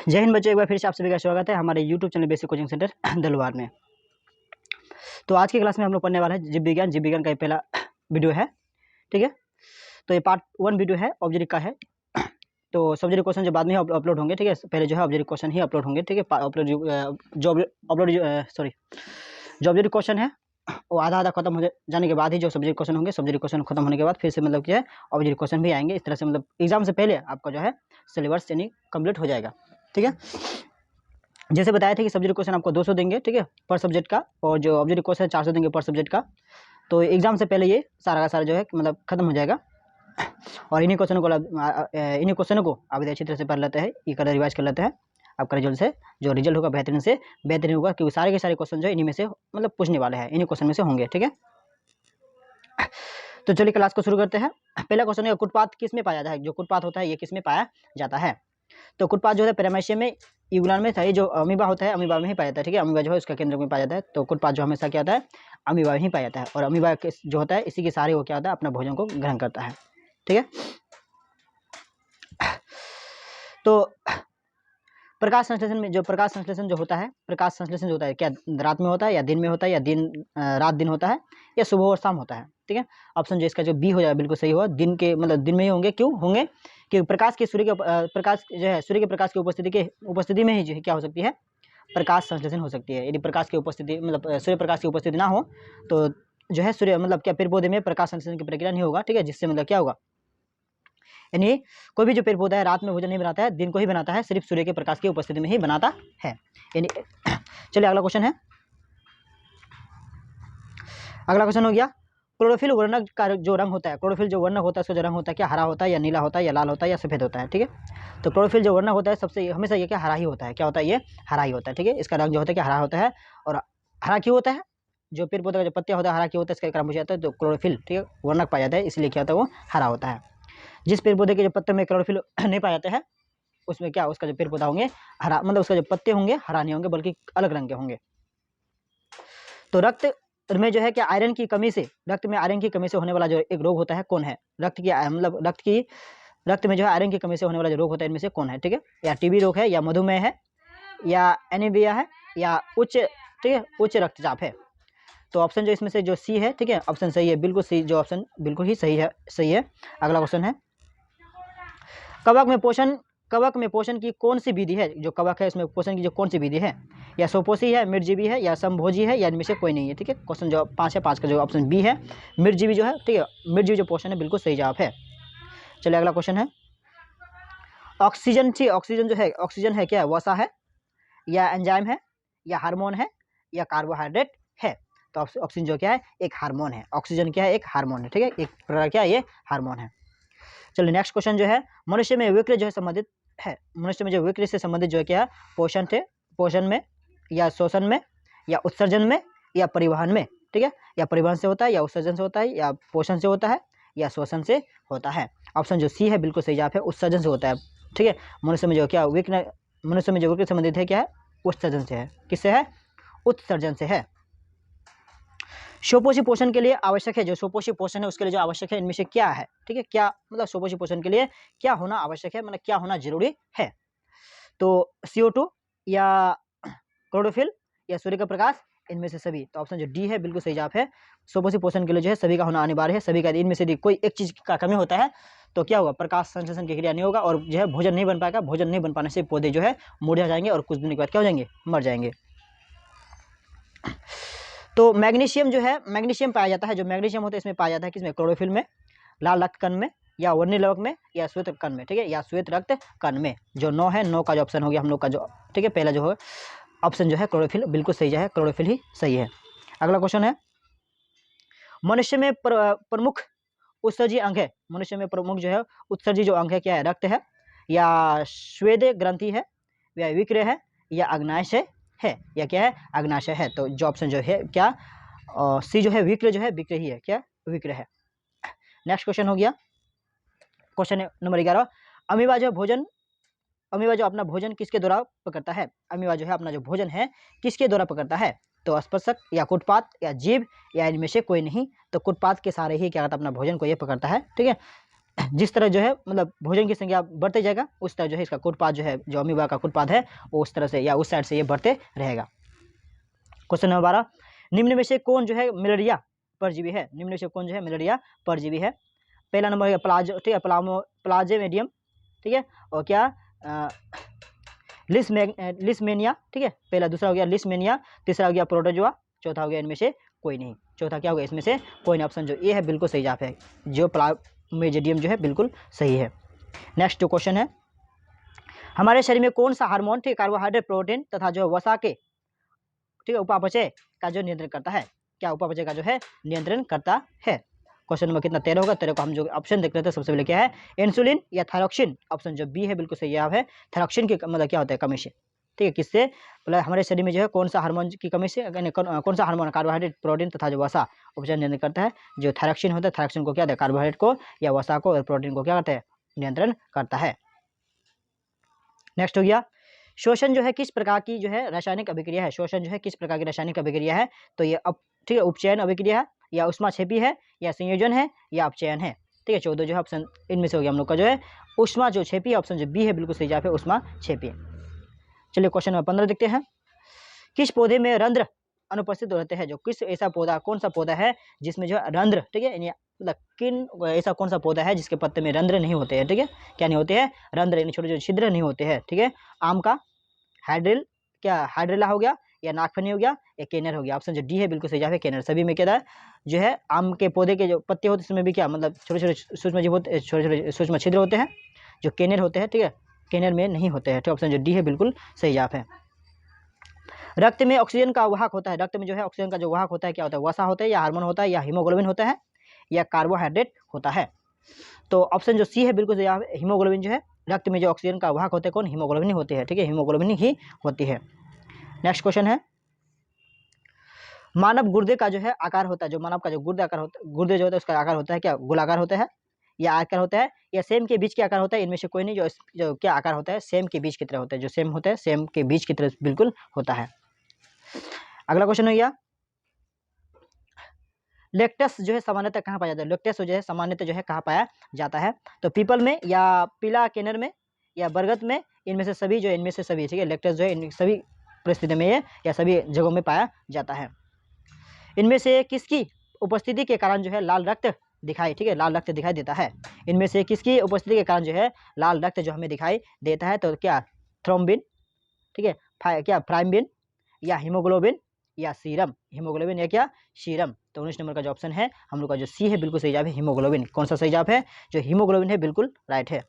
जय हिंद बच्चों, एक बार फिर से आप सभी का स्वागत है हमारे YouTube channel basic coaching centre Dalwar में। तो आज की क्लास में हम लोग पढ़ने वाला है जीव विज्ञान का ये पहला वीडियो है, ठीक है। तो ये पार्ट 1 वीडियो है, ऑब्जेक्ट का है। तो सब्जेक्ट क्वेश्चन जो बाद में अपलोड होंगे, ठीक है। पहले जो है ऑब्जेक्ट क्वेश्चन ही अपलोड होंगे, ठीक है। जो ऑब्जेक्ट क्वेश्चन है वो आधा खत्म हो जाने के बाद ही जो सब्जेक्ट क्वेश्चन होंगे, सब्जेक्ट क्वेश्चन खत्म होने के बाद फिर से मतलब क्या है ऑब्जेक्ट क्वेश्चन भी आएंगे। इस तरह से मतलब एग्जाम से पहले आपका जो है सिलेबस यानी कंप्लीट हो जाएगा, ठीक है। जैसे बताया था कि सब्जेक्ट क्वेश्चन आपको 200 देंगे, ठीक है, पर सब्जेक्ट का, और जो ऑब्जेक्ट क्वेश्चन 400 देंगे पर सब्जेक्ट का। तो एग्जाम से पहले ये सारा का सारा जो है मतलब खत्म हो जाएगा। और इन्हीं क्वेश्चनों को आप अच्छी तरह से पढ़ लेते हैं, ये कर रिवाइज कर लेते हैं। आपका रिजल्ट से जो रिजल्ट होगा बेहतरीन से बेहतरीन होगा, क्योंकि सारे के सारे क्वेश्चन जो है इन्हीं में से मतलब पूछने वाले हैं, इन्हीं क्वेश्चन में से होंगे, ठीक है। तो चलिए क्लास को शुरू करते हैं। पहला क्वेश्चन है कुटपाथ किस में पाया जाता है। जो कुटपाथ होता है ये किस में पाया जाता है। तो कुटपाथ जो है पैरामीशियम में, यूग्लान में था। ये जो अमीबा होता है अमीबा में ही पाया जाता है, ठीक है। अमीबा जो है उसका केंद्र में पाया जाता है। तो कुटपाथ जो हमेशा क्या होता है अमीबा में ही पाया जाता है। और अमीबा जो होता है इसी के सहारे वो क्या होता है अपना भोजन को ग्रहण करता है, ठीक है। तो प्रकाश संश्लेषण में, जो प्रकाश संश्लेषण जो होता है, प्रकाश संश्लेषण जो होता है क्या रात में होता है या दिन में होता है, या रात दिन होता है, या सुबह और शाम होता है, ठीक है। ऑप्शन जो इसका जो बी हो जाएगा बिल्कुल सही होगा। दिन के मतलब दिन में ही होंगे। क्यों होंगे? क्योंकि प्रकाश के सूर्य के प्रकाश की उपस्थिति में ही जो है क्या हो सकती है प्रकाश संश्लेषण हो सकती है। यदि प्रकाश की उपस्थिति मतलब सूर्य प्रकाश की उपस्थिति ना हो तो जो है सूर्य मतलब क्या पेड़ पौधे में प्रकाश संश्लेषण की प्रक्रिया नहीं होगा, ठीक है। जिससे मतलब क्या होगा, यानी कोई भी जो पेड़ पौधा है रात में भोजन नहीं बनाता है, दिन को ही बनाता है, सिर्फ सूर्य के प्रकाश की उपस्थिति में ही बनाता है। यानी चलिए अगला क्वेश्चन है। अगला क्वेश्चन हो गया क्लोरोफिल वर्णक का जो रंग होता है, क्लोरोफिल जो वर्णक होता है उसका जो रंग होता है क्या हरा होता है, या नीला होता है, या लाल होता है, या सफेद होता है, ठीक है। तो क्लोरोफिल जो वर्णक होता है सबसे हमेशा ये क्या हरा ही होता है। क्या होता है ये हरा ही होता है, ठीक है। इसका रंग जो होता है क्या हरा होता है। और हरा क्यों होता है, जो पेड़ पौधे का जो पत्तियां होता है हरा क्यों होता है, इसका कारण पूछा जाता है। तो क्लोरोफिल, ठीक है, वर्णक पाया जाता है, इसलिए क्या होता है वो हरा होता है। जिस पेड़ पौधे के जो पत्ते में क्लोरोफिल नहीं पाया जाता है उसमें क्या उसका जो पेड़ पौधा होंगे हरा, मतलब उसका जो पत्ते होंगे हरा नहीं होंगे बल्कि अलग रंग के होंगे। तो रक्त में जो है कि आयरन की कमी से, रक्त में आयरन की कमी से होने वाला जो एक रोग होता है कौन है। रक्त में जो है आयरन की कमी से होने वाला जो रोग होता है इनमें से कौन है, ठीक है। या टीबी रोग है, या मधुमेह है, या एनीमिया है, या ठीक है उच्च रक्तचाप है। तो ऑप्शन जो इसमें से जो सी है, ठीक है, ऑप्शन सही है, बिल्कुल सही, जो ऑप्शन बिल्कुल ही सही है। अगला क्वेश्चन है कवक में पोषण की कौन सी विधि है। जो कवक है उसमें पोषण की जो कौन सी विधि है, या सोपोषी है, मिर्जीवी है, या संभोजी है, या इनमें से कोई नहीं है, ठीक है। क्वेश्चन जो 5 है, 5 का जो ऑप्शन बी है मिर्जीवी जो है, ठीक है, मिर्जीवी जो पोषण है बिल्कुल सही जवाब है। चलिए अगला क्वेश्चन है ऑक्सीजन है क्या वसा है, या एंजाइम है, या हार्मोन है, या कार्बोहाइड्रेट है। तो ऑक्सीजन जो क्या है एक हार्मोन है। ऑक्सीजन क्या है एक हार्मोन है, ठीक है, एक प्रकार क्या है ये हार्मोन है। चलिए नेक्स्ट क्वेश्चन जो है मनुष्य में विक्र जो है संबंधित है। मनुष्य में जो विक्र से संबंधित जो है क्या है पोषण में, या शोषण में, या उत्सर्जन में, या परिवहन में, ठीक है। या परिवहन से होता है, या उत्सर्जन से होता है, या पोषण से होता है, या शोषण से होता है। ऑप्शन जो सी है बिल्कुल सही जवाब है, उत्सर्जन से होता है, ठीक है। मनुष्य में जो क्या मनुष्य में जो विक्र संबंधित है क्या है उत्सर्जन से है। किससे है उत्सर्जन से है। सुपोषी पोषण के लिए आवश्यक है, जो सुपोषी पोषण है उसके लिए जो आवश्यक है इनमें से क्या है, ठीक है। क्या मतलब सुपोषी पोषण के लिए क्या होना आवश्यक है, मतलब क्या होना जरूरी है। तो CO2, या क्लोरोफिल, या सूर्य का प्रकाश, इनमें से सभी। तो ऑप्शन जो डी है बिल्कुल सही जवाब है। सुपोषी पोषण के लिए जो है सभी का होना अनिवार्य है। सभी का इनमें से कोई एक चीज का कमी होता है तो क्या होगा प्रकाश संश्लेषण की क्रिया नहीं होगा, और जो है भोजन नहीं बन पाएगा। भोजन नहीं बन पाने से पौधे जो है मुरझा जाएंगे और कुछ दिन के बाद क्या हो जाएंगे मर जाएंगे। तो मैग्नीशियम जो है मैग्नीशियम पाया जाता है, जो मैग्नीशियम होता है इसमें पाया जाता है किसमें क्लोरोफिल में, लाल रक्त कण में, या वर्णी लवक में, या श्वेत कण में, ठीक है, या श्वेत रक्त कण में। जो 9 है 9 का जो ऑप्शन हो गया हम लोग का जो, ठीक है, पहला जो है ऑप्शन जो है क्लोरोफिल बिल्कुल सही है, क्लोरोफिल ही सही है। अगला क्वेश्चन है मनुष्य में प्रमुख उत्सर्जी अंग है। मनुष्य में प्रमुख जो है उत्सर्जी जो अंग है क्या है रक्त है, या श्वेत ग्रंथि है, या विक्र है, या अग्नाशय है, या क्या है अग्नाशय है। तो जो ऑप्शन जो है क्या सी जो है विक्र जो है विक्र ही है, क्या विक्र है। नेक्स्ट क्वेश्चन हो गया क्वेश्चन नंबर 11 अमीबा जो अपना भोजन किसके द्वारा पकड़ता है। अमीबा जो है अपना जो भोजन है किसके द्वारा पकड़ता है। तो स्पर्शक, या कुटपाथ, या जीभ, या इनमें से कोई नहीं। तो कुटपाथ के सहारे ही क्या करता है अपना भोजन को ये पकड़ता है, ठीक है। जिस तरह जो है मतलब भोजन की संख्या बढ़ते जाएगा उस तरह जो है इसका कुटपाद जो है, जो अमीबा का कुटपाद है वो उस तरह से या उस साइड से ये बढ़ते रहेगा। क्वेश्चन नंबर 12, निम्न में से कौन जो है मलेरिया परजीवी है? निम्न में से कौन जो है मलेरिया परजीवी है? पहला नंबर है प्लाजो, ठीक है, प्लाज्मेडियम, ठीक है, और क्या लिस्मेनिया, ठीक है, पहला, दूसरा हो गया लिस्मेनिया, तीसरा हो गया प्रोटोजोआ, चौथा हो गया इनमें से कोई नहीं। चौथा क्या होगा इसमें से कोई नहीं, ऑप्शन जो ए है बिल्कुल सही जवाब है, जो प्लाज्मेडियम जो है बिल्कुल सही है। नेक्स्ट जो क्वेश्चन है, हमारे शरीर में कौन सा हार्मोन, ठीक, कार्बोहाइड्रेट, प्रोटीन तथा जो वसा के, ठीक है, उपापचय का जो नियंत्रण करता है? क्या उपापचय का जो है नियंत्रण करता है? क्वेश्चन नंबर कितना 13 होगा? 13 को हम जो ऑप्शन देख लेते हैं, सबसे पहले क्या है, इंसुलिन या थायरॉक्सिन? ऑप्शन जो बी है बिल्कुल सही जवाब है, थायरॉक्सिन की मतलब क्या होता है, कमी से, ठीक है, किससे, मतलब हमारे शरीर में जो है कौन सा हार्मोन की कमी से, कौन सा हार्मोन कार्बोहाइड्रेट, प्रोटीन तथा जो वसा उपचय नियंत्रण करता है? जो थायरॉक्सिन होता है, थायरॉक्सिन को क्या होता है, कार्बोहाइड्रेट को या वसा को और प्रोटीन को क्या करता है, नियंत्रण करता है। नेक्स्ट हो गया, शोषण जो है किस प्रकार की जो है रासायनिक अभिक्रिया है? शोषण जो है किस प्रकार की रासायनिक अभिक्रिया है? तो ये ठीक है, उपचयन अभिक्रिया है या उष्माक्षेपी है या संयोजन है या अपचयन है? ठीक है, 14 जो है ऑप्शन इनमें से हो गया हम लोग का जो है उष्मा जो छेपी है, ऑप्शन जो बी है बिल्कुल सही जवाब है, उष्माक्षेपी। चलिए क्वेश्चन नंबर 15 देखते हैं, किस पौधे में रंध्र अनुपस्थित रहते हैं? जो किस ऐसा पौधा, कौन सा पौधा है जिसमें जो है रंध्र, ठीक है, मतलब किन ऐसा कौन सा पौधा है जिसके पत्ते में रंध्र नहीं होते हैं? ठीक है, क्या नहीं होते हैं, रंध्र, यानी छोटे छोटे छिद्र नहीं होते हैं। ठीक है, आम का हाइड्रिल, क्या हाइड्रिला हो गया या नागफनी हो गया या केनर हो गया? ऑप्शन जो डी है बिल्कुल सही जवाब है, केनर। सभी में क्या है जो है आम के पौधे के जो पत्ते होते हैं उसमें भी क्या मतलब छोटे छोटे सूक्ष्म जीव होते, छोटे छोटे सूक्ष्म छिद्र होते हैं, जो केनर होते हैं, ठीक है, केनर में नहीं होते हैं। तो ऑप्शन जो डी है बिल्कुल सही जवाब है। रक्त में ऑक्सीजन का वाहक होता है, रक्त में जो है ऑक्सीजन का जो वाहक होता है क्या होता है, वसा होता है या हार्मोन होता है या हीमोग्लोबिन होता है या कार्बोहाइड्रेट होता है? तो ऑप्शन जो सी है बिल्कुल सही जवाब है, हीमोग्लोबिन जो है रक्त में जो ऑक्सीजन का वाहक होते हैं कौन, हीमोग्लोबिन होती है। ठीक है, हीमोग्लोबिन ही होती है। नेक्स्ट क्वेश्चन है, मानव गुर्दे का जो है आकार होता है, जो मानव का जो गुर्दे आकार होता है, गुर्दे जो होता है उसका आकार होता है क्या, गोलाकार होता है या आकार होता है या सेम के बीच के आकार होता है? इनमें से कोई नहीं, जो क्या आकार होता है, सेम के बीच की तरह होता है, जो सेम होता है सेम के बीच की तरह बिल्कुल होता है। अगला क्वेश्चन हो गया, लेक्टस जो है सामान्यतः कहाँ पाया जाता है? लेक्टस जो है सामान्यतः जो है कहाँ पाया जाता है? तो पीपल में या पीला केनर में या बरगद में, इनमें से सभी जो है, इनमें से सभी, ठीक है, लेक्टस जो है इन सभी परिस्थिति में ये या सभी जगहों में पाया जाता है। इनमें से किसकी उपस्थिति के कारण जो है लाल रक्त दिखाई, ठीक है, लाल रक्त दिखाई देता है? इनमें से किसकी उपस्थिति के कारण जो है लाल रक्त जो हमें दिखाई देता है? तो क्या थ्रोम्बिन, ठीक है, क्या प्राइम्बिन या हीमोग्लोबिन या सीरम? हीमोग्लोबिन या क्या सीरम? तो 19 नंबर का जो ऑप्शन है हम लोग का जो सी है बिल्कुल सही जवाब है, हीमोग्लोबिन। कौन सा सही जवाब है? जो हीमोग्लोबिन है बिल्कुल राइट है।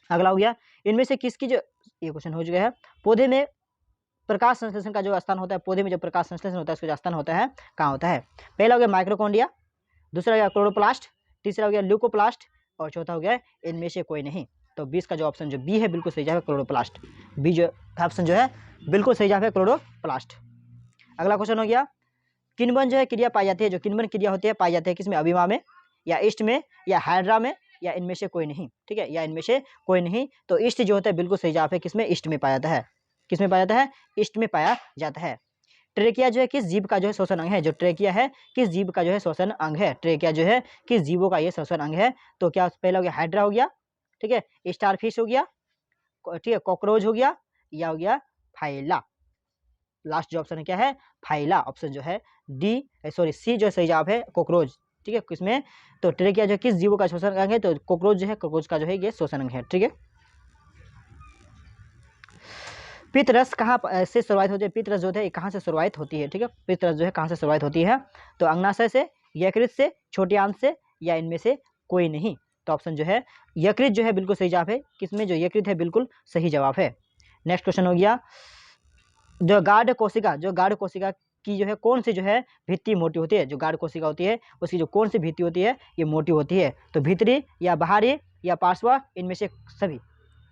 अगला हो गया, इनमें से किसकी जो, ये क्वेश्चन हो चुका है, पौधे में प्रकाश संश्लेषण का जो स्थान होता है, पौधे में जो प्रकाश संश्लेषण होता है उसका जो स्थान होता है कहाँ होता है? पहला हो गया माइक्रोकोन्डिया, दूसरा हो गया क्लोरोप्लास्ट, तीसरा हो गया ल्यूकोप्लास्ट और चौथा हो गया इनमें से कोई नहीं। तो 20 का जो ऑप्शन जो बी है बिल्कुल सही जवाब है, क्लोरोप्लास्ट। बी जो ऑप्शन जो है बिल्कुल सही जवाब है, क्लोरोप्लास्ट। अगला क्वेश्चन हो गया, किण्वन जो है क्रिया पाई जाती है, जो किण्वन क्रिया होती है पाई जाती है किसमें, अभिमा में या ईस्ट में या हाइड्रा में या इनमें से कोई नहीं? ठीक है, या इनमें से कोई नहीं। तो ईस्ट जो होता है बिल्कुल सही जवाब है, किसमें, ईस्ट में पाया जाता है। किसमें पाया जाता है? ईस्ट में पाया जाता है। ट्रेकिया जो है किस जीव का जो है श्वसन अंग है? जो ट्रेकिया है किस जीव का जो है श्वसन अंग है? ट्रेकिया जो है किस जीवों का ये श्वसन अंग है? तो क्या पहला हो गया हाइड्रा हो गया, ठीक है, स्टारफिश हो गया, ठीक है, कॉकरोच हो गया या हो गया फाइला। लास्ट जो ऑप्शन है क्या है, फाइला। ऑप्शन जो है डी, सॉरी सी जो सही जवाब है, कॉकरोच। ठीक है, किसमें, तो ट्रेकिया जो है किस जीवों का श्वसन अंग है? तो कॉकरोच जो है, कॉकरोच का जो है ये श्वसन अंग है। ठीक है, पित्तरस कहाँ से शुरुआत होती है? पित्तरस जो है कहाँ से शुरुआत होती है? ठीक है, पित्तरस जो है कहाँ से शुरुआत होती है? तो अंगनाशय से, यकृत से, छोटे आंत से या इनमें से कोई नहीं? तो ऑप्शन जो है यकृत जो है बिल्कुल सही जवाब है, किसमें, जो यकृत है बिल्कुल सही जवाब है। नेक्स्ट क्वेश्चन हो गया, जो गाढ़ कोशिका, जो गाढ़ कोशिका की जो है कौन सी जो है भित्ति मोटी होती है? जो गाढ़ कोशिका होती है उसकी जो कौन सी भित्ति होती है ये मोटी होती है? तो भीतरी या बाहरी या पार्श्व, इनमें से सभी।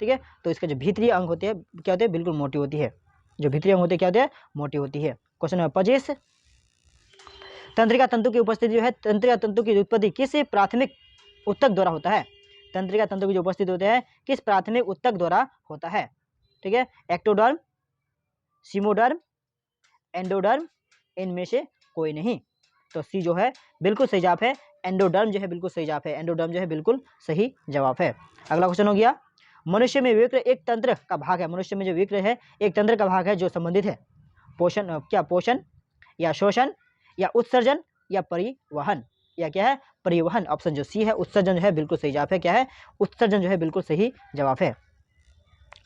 ठीक है, तो इसके जो भीतरी अंग होते हैं क्या होते हैं, बिल्कुल मोटी होती है। जो भीतरी अंग होते हैं क्या होते हैं, मोटी होती है। क्वेश्चन नंबर 25, तंत्रिका तंतु की उपस्थिति जो है, तंत्रिका तंतु की उत्पत्ति किस प्राथमिक ऊतक द्वारा होता है? तंत्रिका तंतु की जो उपस्थिति होते हैं किस प्राथमिक ऊतक द्वारा होता है? ठीक है, एक्टोडर्म, सीमोडर्म, एंडोडर्म, इनमें से कोई नहीं। तो सी जो है बिल्कुल सही जवाब है, एंडोडर्म जो है बिल्कुल सही जवाब है, एंडोडर्म जो है बिल्कुल सही जवाब है। अगला क्वेश्चन हो गया, मनुष्य में विक्र एक तंत्र का भाग है, मनुष्य में जो विक्र है एक तंत्र का भाग है जो संबंधित है पोषण, क्या पोषण या शोषण या उत्सर्जन या परिवहन, या क्या है परिवहन। ऑप्शन जो सी है उत्सर्जन जो है बिल्कुल सही जवाब है, क्या है उत्सर्जन जो है बिल्कुल सही जवाब है।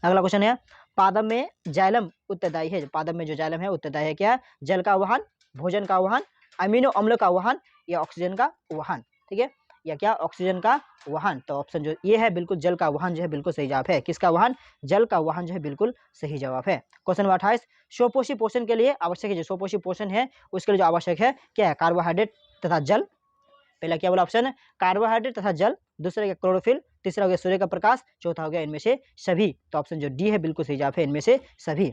अगला क्वेश्चन है, पादप में जाइलम उत्तरदायी है, पादप में जो जाइलम है उत्तरदायी है, क्या है जल का वहन, भोजन का वहन, अमीनो अम्ल का वहन या ऑक्सीजन का वहन, ठीक है, या क्या ऑक्सीजन का वहन। तो ऑप्शन जो ये है बिल्कुल जल का वहन जो है बिल्कुल सही जवाब है, किसका वहन, जल का वहन जो है बिल्कुल सही जवाब है। क्वेश्चन 28, स्वपोषी पोषण के लिए आवश्यक है, जो स्वपोषी पोषण है उसके लिए जो आवश्यक है क्या है, कार्बोहाइड्रेट तथा जल। पहला क्या बोला ऑप्शन, कार्बोहाइड्रेट तथा जल, दूसरा क्या क्लोरोफिल, तीसरा हो गया सूर्य का प्रकाश, चौथा हो गया इनमें से सभी। तो ऑप्शन जो डी है बिल्कुल सही जवाब है, इनमें से सभी।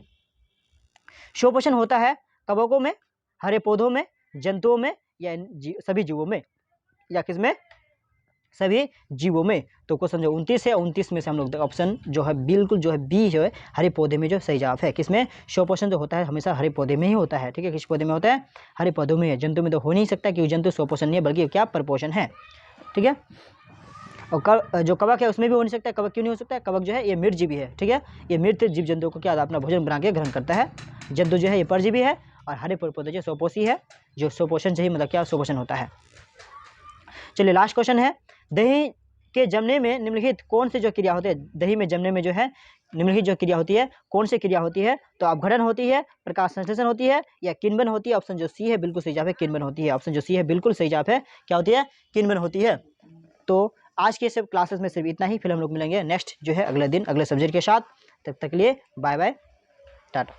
स्वपोषण होता है कवकों में, हरे पौधों में, जंतुओं में या सभी जीवों में, या किसमें, सभी जीवों में। तो क्वेश्चन जो 29 है 29 में से हम लोग ऑप्शन जो है बिल्कुल जो है बी जो है हरे पौधे में जो सही जवाब है, किसमें स्वपोषण जो होता है हमेशा हरे पौधे में ही होता है, ठीक है, किस पौधे में होता है, हरे पौधों में है, जंतु में तो हो नहीं सकता क्योंकि जंतु स्वपोषण नहीं है बल्कि क्या परपोषण है, ठीक है। और जो कवक है उसमें भी हो नहीं सकता, कवक क्यों नहीं हो सकता है, कवक जो है ये मृतजीवी है, ठीक है, ये मृत जीव जंतु को क्या अपना भोजन बना के ग्रहण करता है, जंतु जो है ये परजीवी है और हरे पौधे जो स्वपोषी है, जो स्वपोषण से ही मतलब क्या स्वपोषण होता है। चलिए लास्ट क्वेश्चन है, दही के जमने में निम्नलिखित कौन सी जो क्रिया होती है, दही में जमने में जो है निम्नलिखित जो क्रिया होती है कौन सी क्रिया होती है, तो अपघटन होती है, प्रकाश संश्लेषण होती है या किण्वन होती है। ऑप्शन जो सी है बिल्कुल सही जवाब है, किण्वन होती है, ऑप्शन जो सी है बिल्कुल सही जवाब है, क्या होती है किण्वन होती है। तो आज के सब क्लासेस में सिर्फ इतना ही, फिर हम लोग मिलेंगे नेक्स्ट जो है अगले दिन अगले सब्जेक्ट के साथ, तब तक के लिए बाय बाय टाटा।